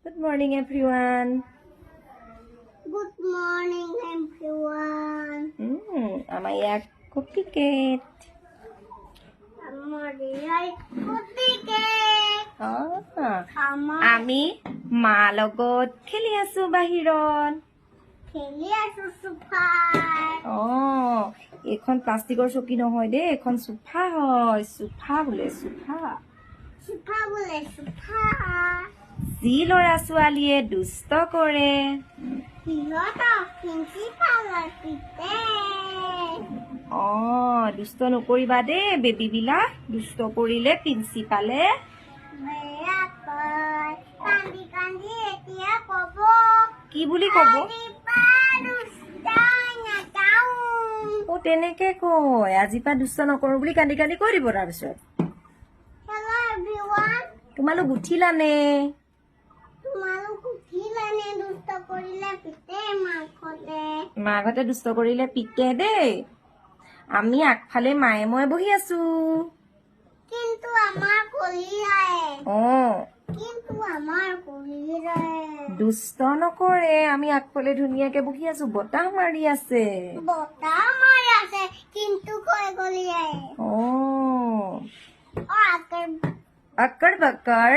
Good morning, everyone. Good morning, everyone. আমাৰ ইয়াত copy cake. আমি মা লগত খেলি আছো বাহিৰত। এইখন প্লাষ্টিকৰ চকী নহয় দেই, এইখন চোফা হয়। চোফা বোলে চোফা। যি ল'ৰা ছোৱালীয়ে দুষ্ট কৰে দুষ্ট নকৰিবা দেই বেবী বিলাক। দুষ্ট কৰিলে প্ৰিন্সিপালে কি বুলি কব? তেনেকে কয় আজিৰ পৰা দুষ্ট নকৰো বুলি কান্দি কান্দি কৈ দিব। তাৰপিছত তোমালোক উঠিলানে? মাকহঁতে দুষ্ট কৰিলে পিতে দেই। আমি আগফালে মায়ে মই বহি আছো। দুষ্ট নকৰে, আমি আগফালে ধুনীয়াকে বহি আছো। বতাহ মাৰি আছে। অক্কৰ বক্কৰ